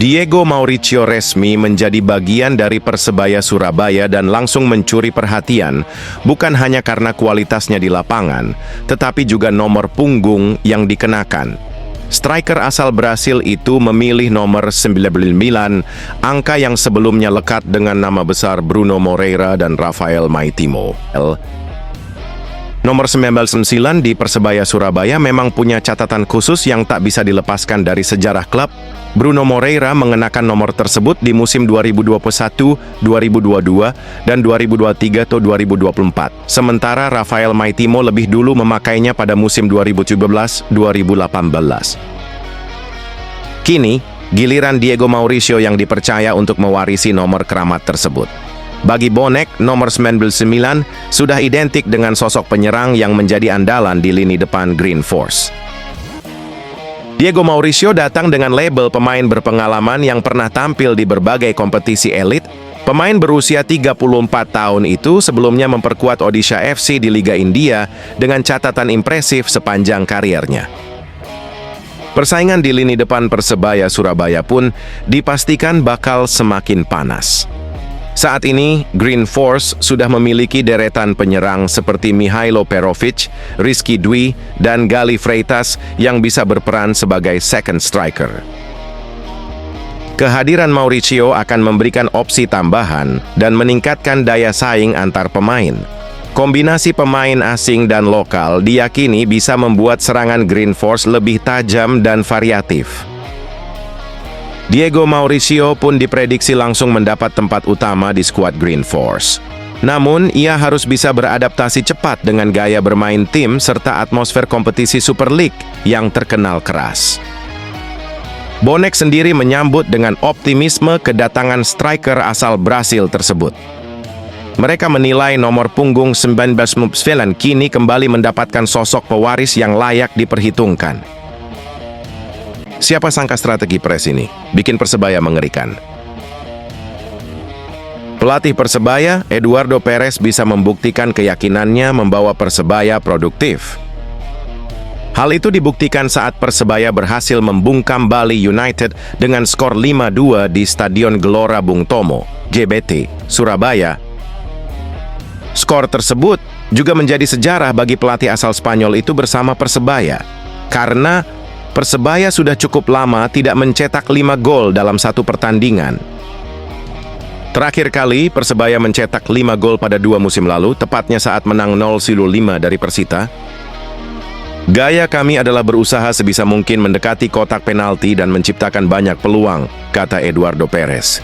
Diego Mauricio resmi menjadi bagian dari Persebaya Surabaya dan langsung mencuri perhatian, bukan hanya karena kualitasnya di lapangan, tetapi juga nomor punggung yang dikenakan. Striker asal Brasil itu memilih nomor 99, angka yang sebelumnya lekat dengan nama besar Bruno Moreira dan Rafael Maitimo. Nomor 99 di Persebaya Surabaya memang punya catatan khusus yang tak bisa dilepaskan dari sejarah klub. Bruno Moreira mengenakan nomor tersebut di musim 2021, 2022, dan 2023-2024. Sementara Rafael Maitimo lebih dulu memakainya pada musim 2017-2018. Kini, giliran Diego Mauricio yang dipercaya untuk mewarisi nomor keramat tersebut. Bagi Bonek, nomor 99 sudah identik dengan sosok penyerang yang menjadi andalan di lini depan Green Force. Diego Mauricio datang dengan label pemain berpengalaman yang pernah tampil di berbagai kompetisi elit. Pemain berusia 34 tahun itu sebelumnya memperkuat Odisha FC di Liga India dengan catatan impresif sepanjang kariernya. Persaingan di lini depan Persebaya Surabaya pun dipastikan bakal semakin panas. Saat ini, Green Force sudah memiliki deretan penyerang seperti Mihailo Perovic, Rizky Dwi, dan Gali Freitas yang bisa berperan sebagai second striker. Kehadiran Mauricio akan memberikan opsi tambahan dan meningkatkan daya saing antar pemain. Kombinasi pemain asing dan lokal diyakini bisa membuat serangan Green Force lebih tajam dan variatif. Diego Mauricio pun diprediksi langsung mendapat tempat utama di skuad Green Force. Namun, ia harus bisa beradaptasi cepat dengan gaya bermain tim serta atmosfer kompetisi Super League yang terkenal keras. Bonek sendiri menyambut dengan optimisme kedatangan striker asal Brasil tersebut. Mereka menilai nomor punggung 19 kini kembali mendapatkan sosok pewaris yang layak diperhitungkan. Siapa sangka strategi pres ini bikin Persebaya mengerikan. Pelatih Persebaya, Eduardo Perez, bisa membuktikan keyakinannya membawa Persebaya produktif. Hal itu dibuktikan saat Persebaya berhasil membungkam Bali United dengan skor 5-2 di Stadion Gelora Bung Tomo, GBT, Surabaya. Skor tersebut juga menjadi sejarah bagi pelatih asal Spanyol itu bersama Persebaya, karena Persebaya sudah cukup lama tidak mencetak 5 gol dalam satu pertandingan. Terakhir kali Persebaya mencetak 5 gol pada 2 musim lalu, tepatnya saat menang 0-5 dari Persita. Gaya kami adalah berusaha sebisa mungkin mendekati kotak penalti dan menciptakan banyak peluang, kata Eduardo Perez.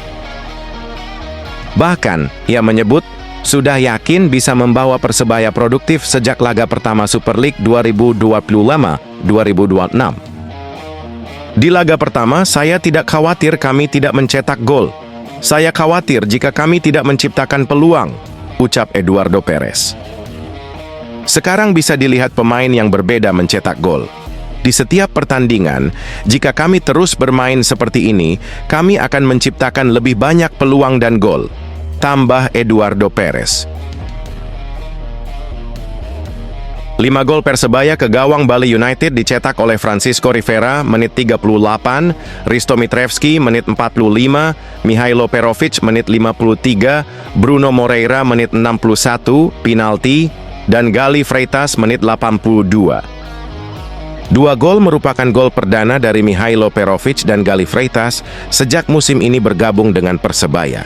Bahkan, ia menyebut sudah yakin bisa membawa Persebaya produktif sejak laga pertama Super League 2025-2026. Di laga pertama, saya tidak khawatir kami tidak mencetak gol. Saya khawatir jika kami tidak menciptakan peluang, ucap Eduardo Perez. Sekarang bisa dilihat pemain yang berbeda mencetak gol. Di setiap pertandingan, jika kami terus bermain seperti ini, kami akan menciptakan lebih banyak peluang dan gol, tambah Eduardo Perez. 5 gol Persebaya ke gawang Bali United dicetak oleh Francisco Rivera menit 38, Risto Mitrevski menit 45, Mihailo Perovic menit 53, Bruno Moreira menit 61, penalti, dan Gali Freitas menit 82. 2 gol merupakan gol perdana dari Mihailo Perovic dan Gali Freitas sejak musim ini bergabung dengan Persebaya.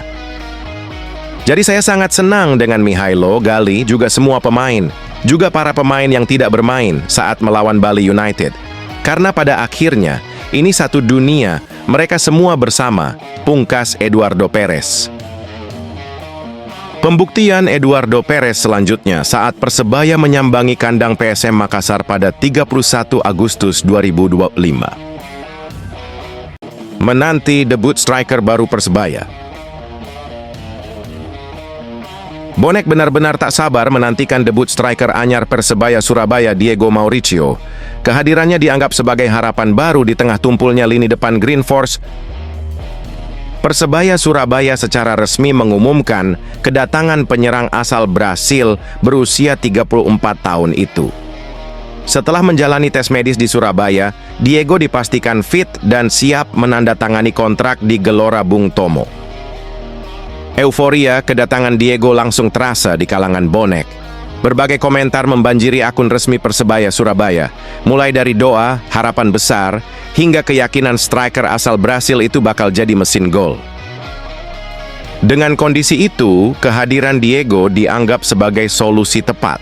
Jadi saya sangat senang dengan Mihailo, Gali, juga semua pemain. Juga para pemain yang tidak bermain saat melawan Bali United. Karena pada akhirnya, ini satu dunia, mereka semua bersama, pungkas Eduardo Perez. Pembuktian Eduardo Perez selanjutnya saat Persebaya menyambangi kandang PSM Makassar pada 31 Agustus 2025. Menanti debut striker baru Persebaya. Bonek benar-benar tak sabar menantikan debut striker anyar Persebaya Surabaya Diego Mauricio. Kehadirannya dianggap sebagai harapan baru di tengah tumpulnya lini depan Green Force. Persebaya Surabaya secara resmi mengumumkan kedatangan penyerang asal Brasil berusia 34 tahun itu. Setelah menjalani tes medis di Surabaya, Diego dipastikan fit dan siap menandatangani kontrak di Gelora Bung Tomo. Euforia kedatangan Diego langsung terasa di kalangan bonek. Berbagai komentar membanjiri akun resmi Persebaya Surabaya, mulai dari doa, harapan besar, hingga keyakinan striker asal Brasil itu bakal jadi mesin gol. Dengan kondisi itu, kehadiran Diego dianggap sebagai solusi tepat.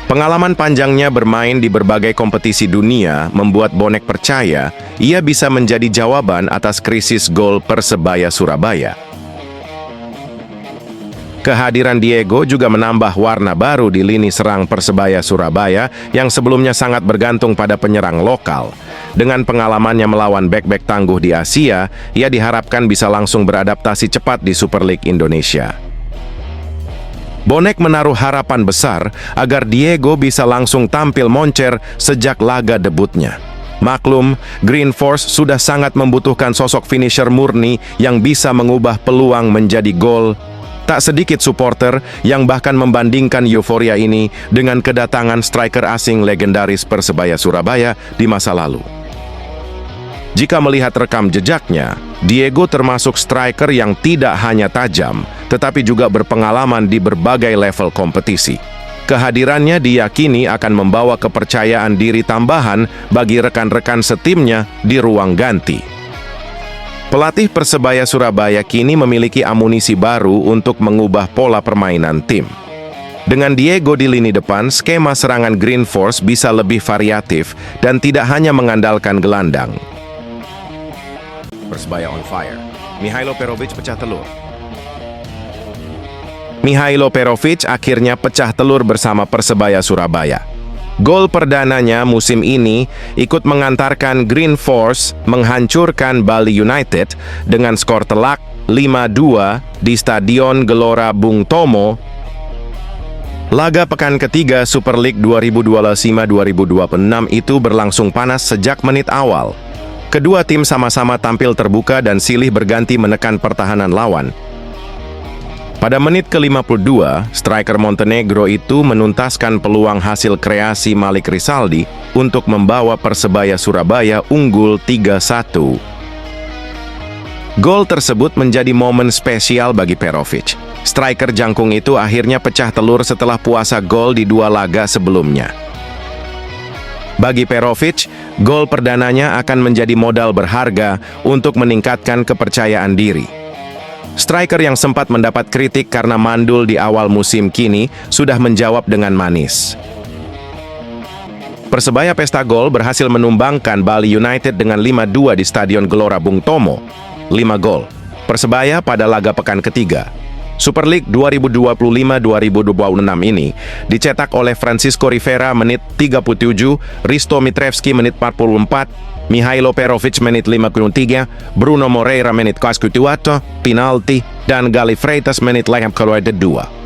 Pengalaman panjangnya bermain di berbagai kompetisi dunia membuat bonek percaya ia bisa menjadi jawaban atas krisis gol Persebaya Surabaya. Kehadiran Diego juga menambah warna baru di lini serang Persebaya Surabaya yang sebelumnya sangat bergantung pada penyerang lokal. Dengan pengalamannya melawan bek-bek tangguh di Asia, ia diharapkan bisa langsung beradaptasi cepat di Super League Indonesia. Bonek menaruh harapan besar agar Diego bisa langsung tampil moncer sejak laga debutnya. Maklum, Green Force sudah sangat membutuhkan sosok finisher murni yang bisa mengubah peluang menjadi gol. Tak sedikit supporter yang bahkan membandingkan euforia ini dengan kedatangan striker asing legendaris Persebaya Surabaya di masa lalu. Jika melihat rekam jejaknya, Diego termasuk striker yang tidak hanya tajam, tetapi juga berpengalaman di berbagai level kompetisi. Kehadirannya diyakini akan membawa kepercayaan diri tambahan bagi rekan-rekan setimnya di ruang ganti. Pelatih Persebaya Surabaya kini memiliki amunisi baru untuk mengubah pola permainan tim. Dengan Diego di lini depan, skema serangan Green Force bisa lebih variatif dan tidak hanya mengandalkan gelandang. Persebaya on fire. Mihailo Perovic pecah telur. Mihailo Perovic akhirnya pecah telur bersama Persebaya Surabaya. Gol perdananya musim ini ikut mengantarkan Green Force menghancurkan Bali United dengan skor telak 5-2 di Stadion Gelora Bung Tomo. Laga pekan ketiga Super League 2025-2026 itu berlangsung panas sejak menit awal. Kedua tim sama-sama tampil terbuka dan silih berganti menekan pertahanan lawan. Pada menit ke-52, striker Montenegro itu menuntaskan peluang hasil kreasi Malik Rizaldi untuk membawa Persebaya Surabaya unggul 3-1. Gol tersebut menjadi momen spesial bagi Perovic. Striker jangkung itu akhirnya pecah telur setelah puasa gol di dua laga sebelumnya. Bagi Perovic, gol perdananya akan menjadi modal berharga untuk meningkatkan kepercayaan diri. Striker yang sempat mendapat kritik karena mandul di awal musim kini sudah menjawab dengan manis. Persebaya Pesta Gol berhasil menumbangkan Bali United dengan 5-2 di Stadion Gelora Bung Tomo. 5 gol. Persebaya pada laga pekan ketiga. Super League 2025-2026 ini dicetak oleh Francisco Rivera menit 37, Risto Mitrevski menit 44, Mihailo Perovic menit 53, Bruno Moreira menit 44, penalti, dan Gali Freitas menit 52.